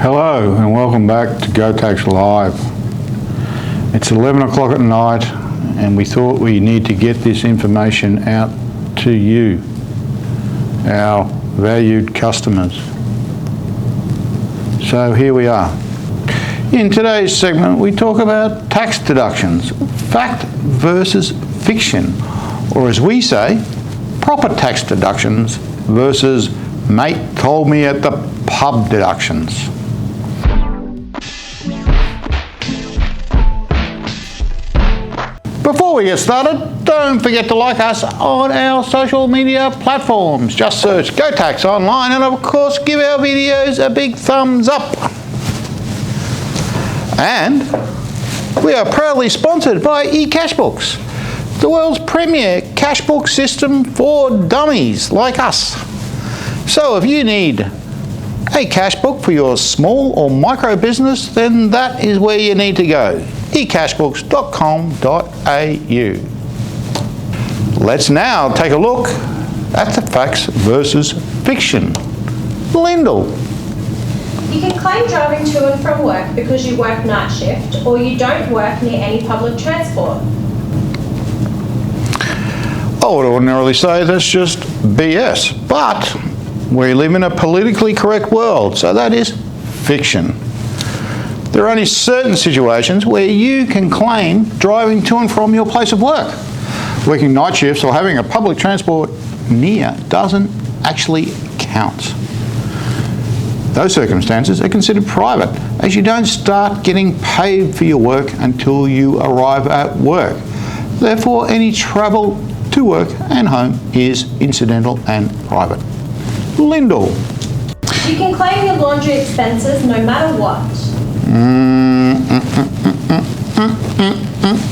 Hello and welcome back to Go Tax Live. It's 11 o'clock at night and we thought we need to get this information out to you, our valued customers. So here we are. In today's segment we talk about tax deductions, fact versus fiction, or as we say, proper tax deductions versus mate told me at the pub deductions. Before we get started, don't forget to like us on our social media platforms. Just search Go Tax online and of course give our videos a big thumbs up. And we are proudly sponsored by eCashbooks, the world's premier cashbook system for dummies like us. So if you need a cashbook for your small or micro business, then that is where you need to go. ecashbooks.com.au. Let's now take a look at the facts versus fiction. Lyndall. You can claim driving to and from work because you work night shift or you don't work near any public transport. I would ordinarily say that's just BS, but we live in a politically correct world, so that is fiction. There are only certain situations where you can claim driving to and from your place of work. Working night shifts or having a public transport near doesn't actually count. Those circumstances are considered private, as you don't start getting paid for your work until you arrive at work. Therefore, any travel to work and home is incidental and private. Lyndall. You can claim your laundry expenses no matter what.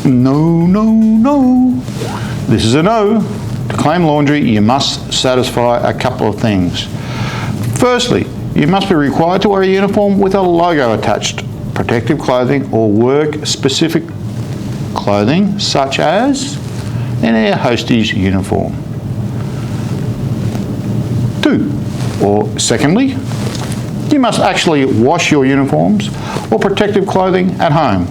No. This is a no. To claim laundry, you must satisfy a couple of things. Firstly, you must be required to wear a uniform with a logo attached, protective clothing or work-specific clothing, such as an air hostess uniform. Secondly, you must actually wash your uniforms or protective clothing at home.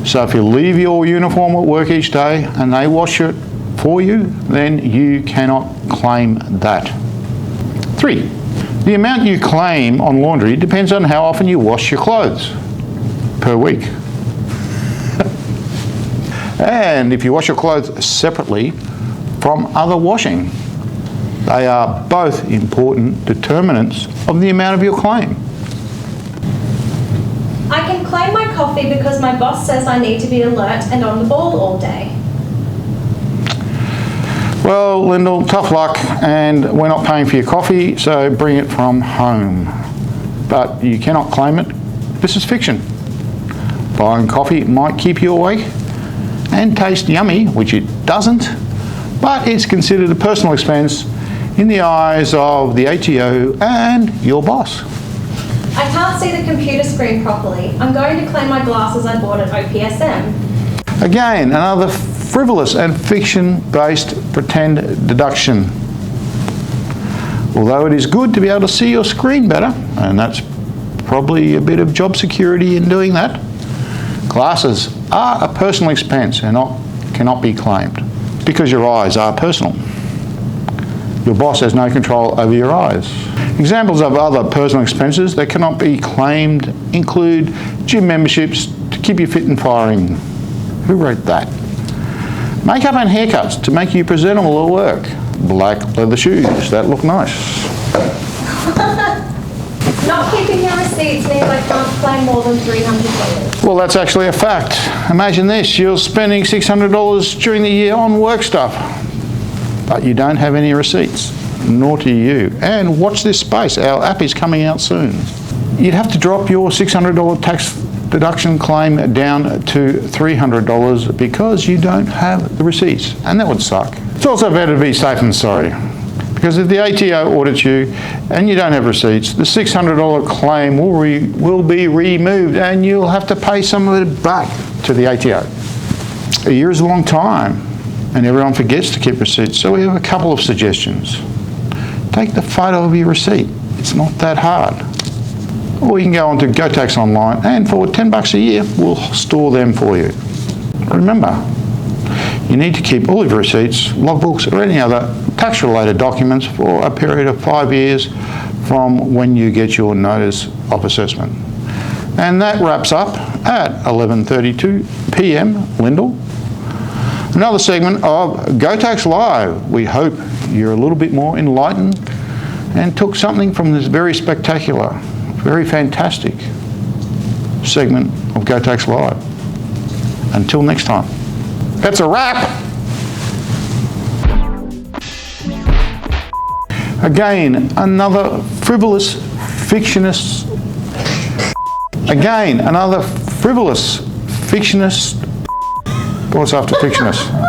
So if you leave your uniform at work each day and they wash it for you, then you cannot claim that. 3, the amount you claim on laundry depends on how often you wash your clothes per week. And if you wash your clothes separately from other washing, they are both important determinants of the amount of your claim. I can claim my coffee because my boss says I need to be alert and on the ball all day. Well, Lyndall, tough luck, and we're not paying for your coffee, so bring it from home. But you cannot claim it. This is fiction. Buying coffee might keep you awake and taste yummy, which it doesn't, but it's considered a personal expense in the eyes of the ATO and your boss. I can't see the computer screen properly. I'm going to claim my glasses I bought at OPSM. Again, another frivolous and fiction-based pretend deduction. Although it is good to be able to see your screen better, and that's probably a bit of job security in doing that, glasses are a personal expense and cannot be claimed because your eyes are personal. Your boss has no control over your eyes. Examples of other personal expenses that cannot be claimed include gym memberships to keep you fit and firing. Who wrote that? Makeup and haircuts to make you presentable at work. Black leather shoes that look nice. Not keeping your receipts means I can't claim more than $300. Well, that's actually a fact. Imagine this, you're spending $600 during the year on work stuff, but you don't have any receipts. Naughty you. And watch this space, our app is coming out soon. You'd have to drop your $600 tax deduction claim down to $300 because you don't have the receipts, and that would suck. It's also better to be safe than sorry, because if the ATO audits you and you don't have receipts, the $600 claim will be removed and you'll have to pay some of it back to the ATO. A year is a long time and everyone forgets to keep receipts, so we have a couple of suggestions. Take the photo of your receipt. It's not that hard. or you can go on to GoTax Online, and for $10 a year, we'll store them for you. Remember, you need to keep all of your receipts, logbooks, or any other tax-related documents for a period of 5 years from when you get your notice of assessment. And that wraps up at 11:32 p.m. Lyndall. Another segment of GoTax Live. We hope you're a little bit more enlightened and took something from this very spectacular, very fantastic segment of GoTax Live. Until next time. That's a wrap. Again, another frivolous fictionist. What's after fictionist?